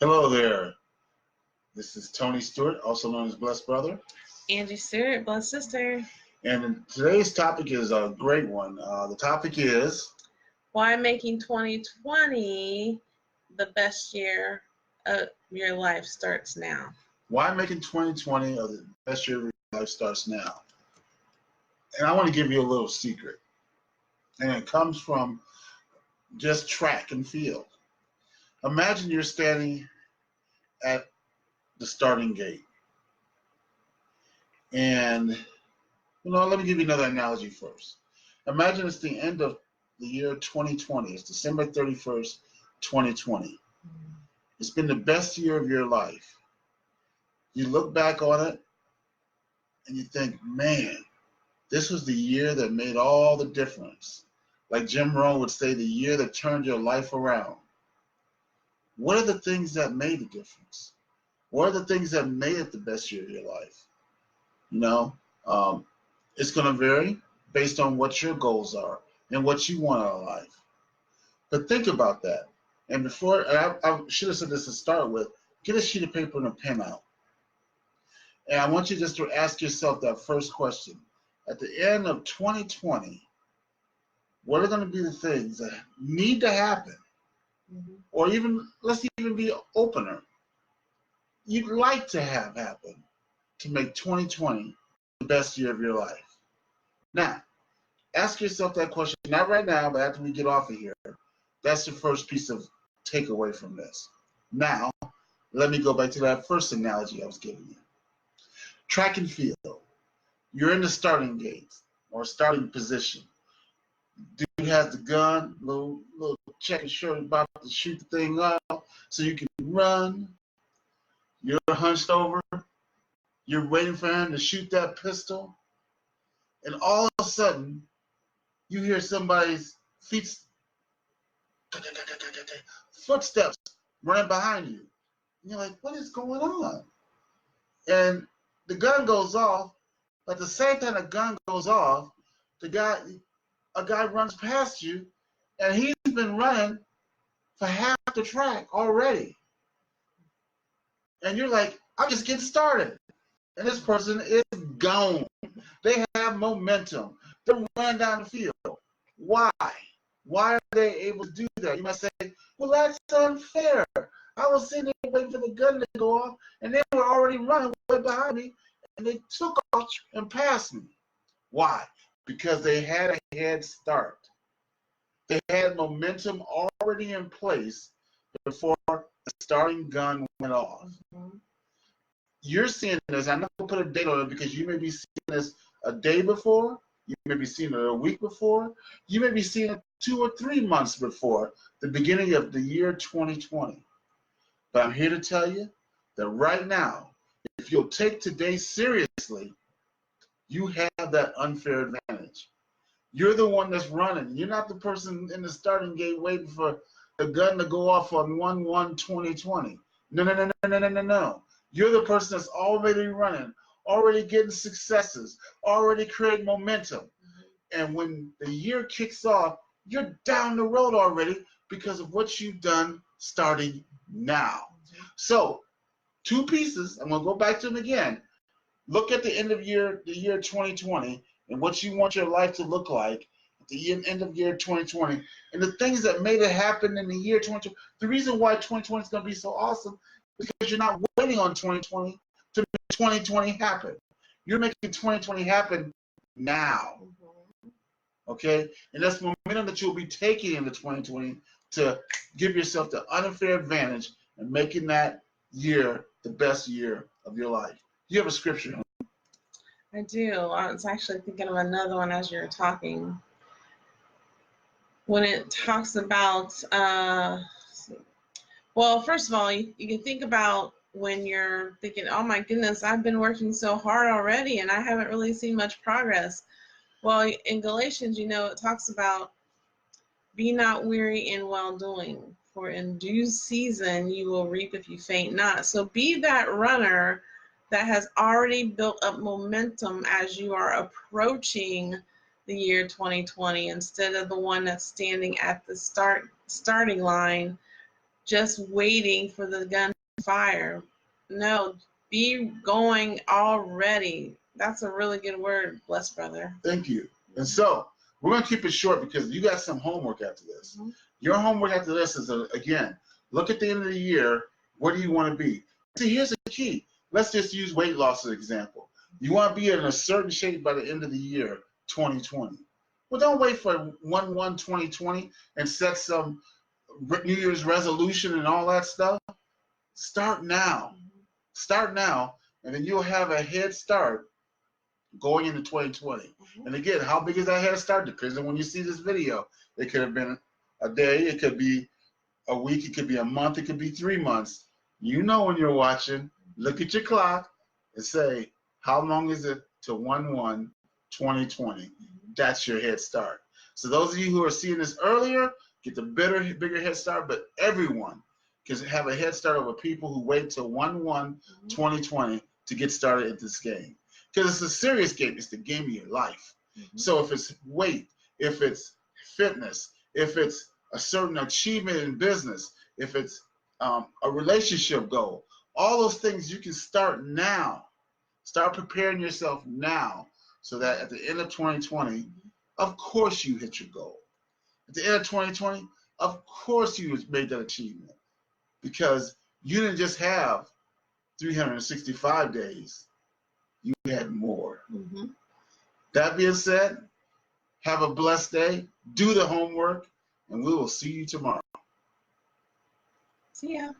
Hello there. This is Tony Stewart, also known as Blessed Brother. Angie Stewart, Blessed Sister. And today's topic is a great one. The topic is why making 2020 the best year of your life starts now. Why making 2020 the best year of your life starts now. And I want to give you a little secret. And it comes from just track and field. Imagine you're standing at the starting gate. And, let me give you another analogy first. Imagine it's the end of the year 2020. It's December 31st, 2020. It's been the best year of your life. You look back on it and you think, man, this was the year that made all the difference. Like Jim Rohn would say, the year that turned your life around. What are the things that made the difference? What are the things that made it the best year of your life? It's going to vary based on what your goals are and what you want out of life. But think about that. And I should have said this to start with, get a sheet of paper and a pen out. And I want you just to ask yourself that first question. At the end of 2020, what are going to be the things that need to happen? Mm-hmm. Or let's even be opener. You'd like to have happen to make 2020 the best year of your life. Now, ask yourself that question, not right now, but after we get off of here. That's the first piece of takeaway from this. Now, let me go back to that first analogy I was giving you. Track and field. You're in the starting gate or starting position. Dude has the gun, little checkered shirt, about to shoot the thing up so you can run. You're hunched over. You're waiting for him to shoot that pistol. And all of a sudden, you hear somebody's footsteps running behind you. And you're like, what is going on? And the gun goes off. But at the same time the gun goes off, a guy runs past you, and he's been running for half the track already. And you're like, I'm just getting started. And this person is gone. They have momentum. They're running down the field. Why? Why are they able to do that? You might say, well, that's unfair. I was sitting there waiting for the gun to go off, and they were already running way behind me, and they took off and passed me. Why? Because they had a head start. They had momentum already in place before the starting gun went off. Mm-hmm. You're seeing this. I'm not going to put a date on it because you may be seeing this a day before. You may be seeing it a week before. You may be seeing it 2 or 3 months before the beginning of the year 2020. But I'm here to tell you that right now, if you'll take today seriously, you have that unfair advantage. You're the one that's running. You're not the person in the starting gate waiting for the gun to go off on 1/1/2020. No. You're the person that's already running, already getting successes, already creating momentum. Mm-hmm. And when the year kicks off, you're down the road already because of what you've done starting now. Mm-hmm. So, 2 pieces, I'm going to go back to them again. Look at the end of the year 2020 and what you want your life to look like at the end of year 2020 and the things that made it happen in the year 2020. The reason why 2020 is going to be so awesome is because you're not waiting on 2020 to make 2020 happen. You're making 2020 happen now. Okay? And that's the momentum that you'll be taking into 2020 to give yourself the unfair advantage and making that year the best year of your life. You have a scripture? I do. I was actually thinking of another one as you were talking. When it talks about, well, first of all, you can think about when you're thinking, oh my goodness, I've been working so hard already and I haven't really seen much progress. Well, in Galatians, it talks about be not weary in well-doing, for in due season you will reap if you faint not. So be that runner that has already built up momentum as you are approaching the year 2020 instead of the one that's standing at the starting line just waiting for the gun to fire. No, be going already. That's a really good word, blessed brother. Thank you. And so we're going to keep it short because you got some homework after this. Mm-hmm. Your homework after this is, again, look at the end of the year. What do you want to be? See, here's the key. Let's just use weight loss as an example. You want to be in a certain shape by the end of the year, 2020. Well, don't wait for 1/1/2020 and set some New Year's resolution and all that stuff. Start now. Start now, and then you'll have a head start going into 2020. Mm-hmm. And again, how big is that head start? Depends on when you see this video. It could have been a day, it could be a week, it could be a month, it could be 3 months. You know when you're watching, look at your clock and say, how long is it to 1/1/2020? Mm-hmm. That's your head start. So those of you who are seeing this earlier, get the bigger head start, but everyone can have a head start over people who wait till 1/1/2020 to get started at this game. Because it's a serious game. It's the game of your life. Mm-hmm. So if it's weight, if it's fitness, if it's a certain achievement in business, if it's a relationship goal, all those things you can start now. Start preparing yourself now so that at the end of 2020, of course you hit your goal. At the end of 2020, of course you made that achievement because you didn't just have 365 days. You had more. Mm-hmm. That being said, have a blessed day. Do the homework, and we will see you tomorrow. See ya.